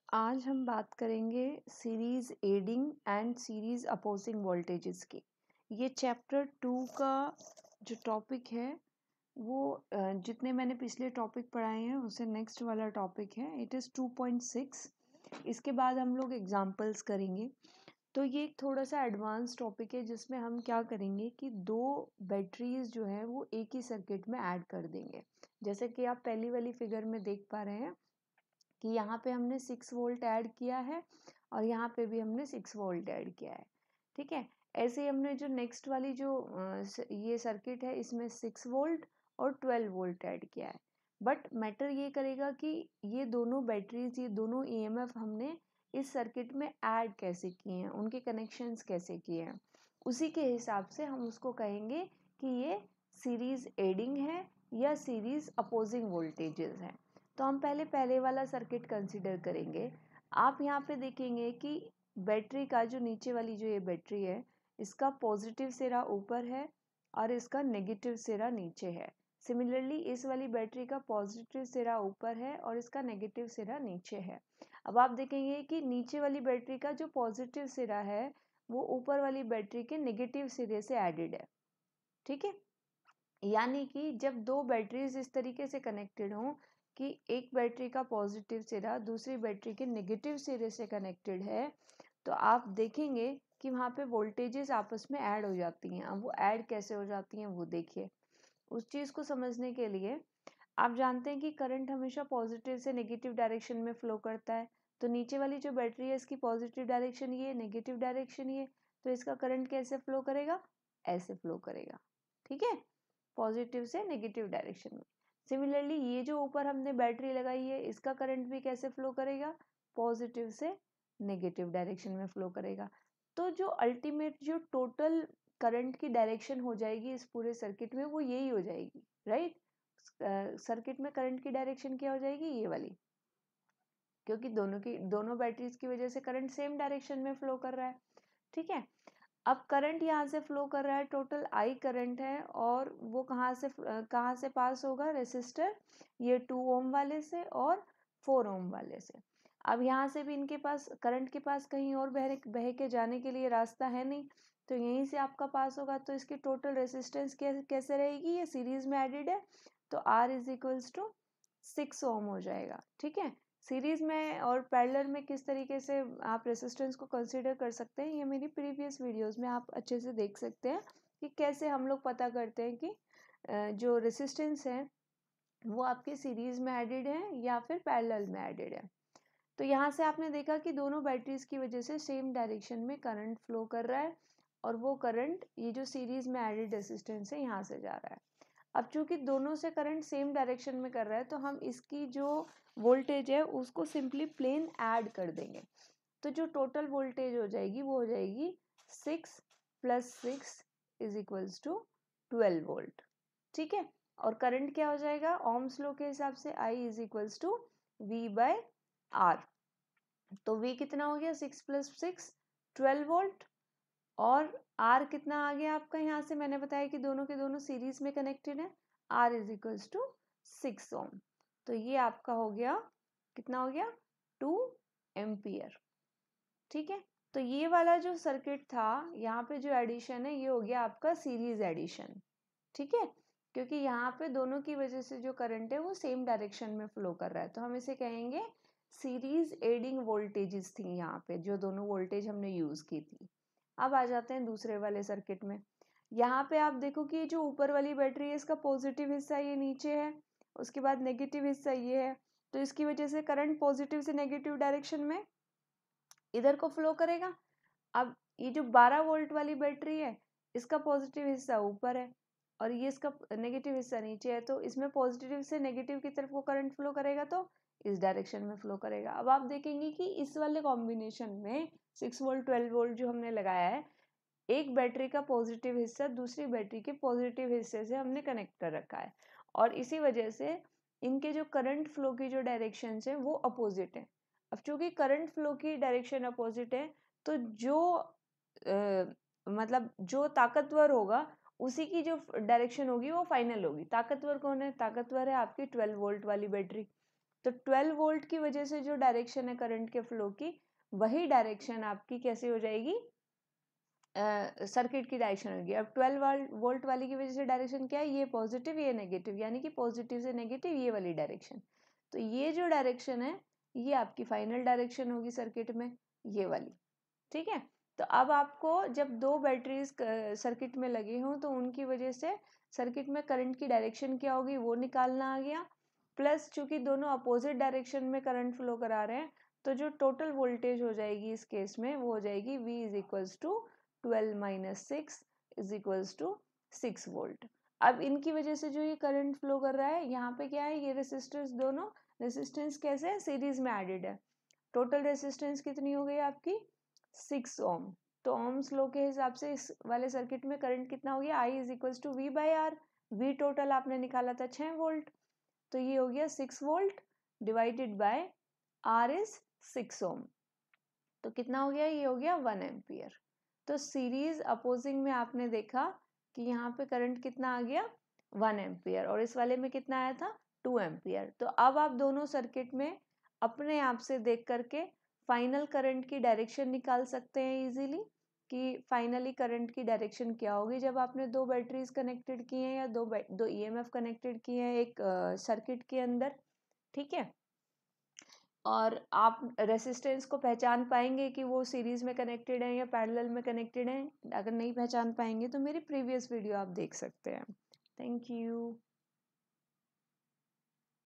आज हम बात करेंगे series adding and series opposing voltages की। ये चैप्टर 2 का जो टॉपिक है वो जितने मैंने पिछले टॉपिक पढ़ाए हैं उससे नेक्स्ट वाला टॉपिक है। It is 2.6। इसके बाद हम लोग एग्जांपल्स करेंगे। तो ये एक थोड़ा सा एडवांस टॉपिक है जिसमें हम क्या करेंगे कि दो बैटरीज जो है वो एक ही सर्किट में ऐड कर देंगे। जैसे कि आप पहली वाली फिगर में देख पा रहे हैं कि यहाँ पे हमने 6 वोल्ट ऐड किया है और यहाँ पे भी हमने 6 वोल्ट ऐड किया है। ठीक है, ऐसे ही हमने जो नेक्स्ट वाली जो ये सर्किट है इसमें 6 वोल्ट और 12 वोल्ट ऐड किया है। बट मैटर ये करेगा कि ये दोनों बैटरीज, ये दोनों ईएमएफ हमने इस सर्किट में ऐड कैसे किए हैं, उनके कनेक्शंस कैसे किए हैं, उसी के हिसाब से हम उसको कहेंगे कि ये सीरीज एडिंग है या सीरीज अपोजिंग वोल्टेजेस है। तो हम पहले वाला सर्किट कंसीडर करेंगे। आप यहाँ पे देखेंगे कि बैटरी का जो नीचे वाली जो ये बैटरी है इसका पॉजिटिव सिरा ऊपर है और इसका नेगेटिव सिरा नीचे है। सिमिलरली इस वाली बैटरी का पॉजिटिव सिरा ऊपर है और इसका नेगेटिव सिरा नीचे है। अब आप देखेंगे कि नीचे वाली बैटरी का जो पॉजिटिव सिरा है वो ऊपर वाली बैटरी के नेगेटिव सिरे से एडेड है। ठीक है, यानी कि जब दो बैटरीज इस तरीके से कनेक्टेड हों कि एक बैटरी का पॉजिटिव सिरा दूसरी बैटरी के नेगेटिव सिरे से कनेक्टेड है, तो आप देखेंगे कि वहाँ पे वोल्टेजेस आपस में ऐड हो जाती हैं। अब वो ऐड कैसे हो जाती हैं वो देखिए। उस चीज़ को समझने के लिए आप जानते हैं कि करंट हमेशा पॉजिटिव से नेगेटिव डायरेक्शन में फ्लो करता है। तो नीचे वाली जो बैटरी है इसकी पॉजिटिव डायरेक्शन ये, नेगेटिव डायरेक्शन ये, तो इसका करंट कैसे फ्लो करेगा? ऐसे फ्लो करेगा। ठीक है, पॉजिटिव से नेगेटिव डायरेक्शन में। सिमिलरली ये जो ऊपर हमने बैटरी लगाई है इसका करंट भी कैसे फ्लो करेगा? पॉजिटिव से नेगेटिव डायरेक्शन में फ्लो करेगा। तो जो अल्टीमेट जो टोटल करंट की डायरेक्शन हो जाएगी इस पूरे सर्किट में वो यही हो जाएगी, राइट? सर्किट में करंट की डायरेक्शन क्या हो जाएगी? ये वाली, क्योंकि दोनों बैटरीज की वजह से करंट सेम डायरेक्शन में फ्लो कर रहा है। ठीक है, अब करंट यहाँ से फ्लो कर रहा है, टोटल आई करंट है और वो कहाँ से पास होगा? रेसिस्टर ये 2 ओम वाले से और 4 ओम वाले से। अब यहाँ से भी इनके पास करंट के पास कहीं और बह के जाने के लिए रास्ता है नहीं, तो यहीं से आपका पास होगा। तो इसकी टोटल रेसिस्टेंस कैसे रहेगी? ये सीरीज में एडेड है तो R इज इक्वल्स टू 6 ओम हो जाएगा। ठीक है, सीरीज में और पैरेलल में किस तरीके से आप रेसिस्टेंस को कंसीडर कर सकते हैं ये मेरी प्रीवियस वीडियोस में आप अच्छे से देख सकते हैं कि कैसे हम लोग पता करते हैं कि जो रेसिस्टेंस है वो आपके सीरीज में एडेड है या फिर पैरेलल में एडेड है। तो यहाँ से आपने देखा कि दोनों बैटरीज की वजह से सेम डायरेक्शन में करंट फ्लो कर रहा है और वो करंट ये जो सीरीज में एडेड रेसिस्टेंस है यहाँ से जा रहा है। अब चूंकि दोनों से करंट सेम डायरेक्शन में कर रहा है तो हम इसकी जो वोल्टेज है उसको सिंपली प्लेन ऐड कर देंगे। तो जो टोटल वोल्टेज हो जाएगी वो हो जाएगी 6 + 6 इज इक्वल्स टू 12 वोल्ट। ठीक है, और करंट क्या हो जाएगा? ओम्स लॉ के हिसाब से I is equals to V/R। तो V कितना हो गया? 6 + 6 12 वोल्ट। और R कितना आ गया आपका? यहाँ से मैंने बताया कि दोनों के दोनों सीरीज में कनेक्टेड है। R इज इक्वल्स टू 6 ओम। तो ये आपका हो गया, कितना हो गया? 2 एम्पियर। ठीक है, तो ये वाला जो सर्किट था यहाँ पे जो एडिशन है ये हो गया आपका सीरीज एडिशन। ठीक है, क्योंकि यहाँ पे दोनों की वजह से जो करंट है वो सेम डायरेक्शन में फ्लो कर रहा है तो हम इसे कहेंगे सीरीज एडिंग वोल्टेजेस थी यहाँ पे, जो दोनों वोल्टेज हमने यूज की थी। अब आ जाते हैं दूसरे वाले सर्किट में। यहाँ पे आप देखो कि जो ऊपर वाली बैटरी है इसका पॉजिटिव हिस्सा ये नीचे है, उसके बाद नेगेटिव हिस्सा ये है। तो इसकी वजह से करंट पॉजिटिव से नेगेटिव डायरेक्शन में इधर को फ्लो करेगा। अब ये जो 12 वोल्ट वाली बैटरी है इसका पॉजिटिव हिस्सा ऊपर है और ये इसका नेगेटिव हिस्सा नीचे है, तो इसमें पॉजिटिव से नेगेटिव की तरफ वो करंट फ्लो करेगा तो इस डायरेक्शन में फ्लो करेगा। अब आप देखेंगे कि इस वाले कॉम्बिनेशन में 6 वोल्ट 12 वोल्ट जो हमने लगाया है, एक बैटरी का पॉजिटिव हिस्सा दूसरी बैटरी के पॉजिटिव हिस्से से हमने कनेक्ट कर रखा है और इसी वजह से इनके जो करंट फ्लो की जो डायरेक्शन है वो अपोजिट है। अब चूंकि करंट फ्लो की डायरेक्शन अपोजिट है तो जो मतलब जो ताकतवर होगा उसी की जो डायरेक्शन होगी वो फाइनल होगी। ताकतवर कौन है? ताकतवर है आपकी 12 वोल्ट वाली बैटरी। तो 12 वोल्ट की वजह से जो डायरेक्शन है करंट के फ्लो की, वही डायरेक्शन आपकी कैसे हो जाएगी, सर्किट की डायरेक्शन होगी। अब 12 वोल्ट वाली की वजह से डायरेक्शन क्या है, ये पॉजिटिव ये नेगेटिव, यानी कि पॉजिटिव से नेगेटिव ये वाली डायरेक्शन। तो ये जो डायरेक्शन है ये आपकी फाइनल डायरेक्शन होगी सर्किट में, ये वाली। ठीक है, तो अब आपको जब दो बैटरीज सर्किट में लगे हों तो उनकी वजह से सर्किट में करंट की डायरेक्शन क्या होगी वो निकालना आ गया। प्लस चूंकि दोनों अपोजिट डायरेक्शन में करंट फ्लो करा रहे हैं, तो जो टोटल वोल्टेज हो जाएगी इस केस में वो हो जाएगी V is equals to 12 minus 6 is equals to 6 volt. अब इनकी वजह से जो ये करंट फ्लो कर रहा है, यहाँ पे क्या है, ये रेसिस्टर्स दोनों रेसिस्टेंस कैसे है, सीरीज में एडेड है। टोटल रेसिस्टेंस कितनी हो गई आपकी, 6 ओम। तो ओम्स लॉ के हिसाब से इस वाले सर्किट में करंट कितना हो गया, I is equals to V by R. V total आपने निकाला था 6 वोल्ट, तो ये हो गया 6 volt divided by R is 6 ओम, तो कितना हो गया, ये हो गया 1 एम्पियर। तो सीरीज अपोजिंग में आपने देखा कि यहाँ पे करंट कितना आ गया, 1 एम्पियर, और इस वाले में कितना आया था, 2 एम्पियर। तो अब आप दोनों सर्किट में अपने आप से देख करके फाइनल करंट की डायरेक्शन निकाल सकते हैं इजीली, कि फाइनली करंट की डायरेक्शन क्या होगी जब आपने दो बैटरीज कनेक्टेड की हैं या दो ईएमएफ कनेक्टेड किए हैं एक सर्किट के अंदर। ठीक है, और आप रेसिस्टेंस को पहचान पाएंगे कि वो सीरीज में कनेक्टेड है या पैरेलल में कनेक्टेड है। अगर नहीं पहचान पाएंगे तो मेरी प्रीवियस वीडियो आप देख सकते हैं। Thank you.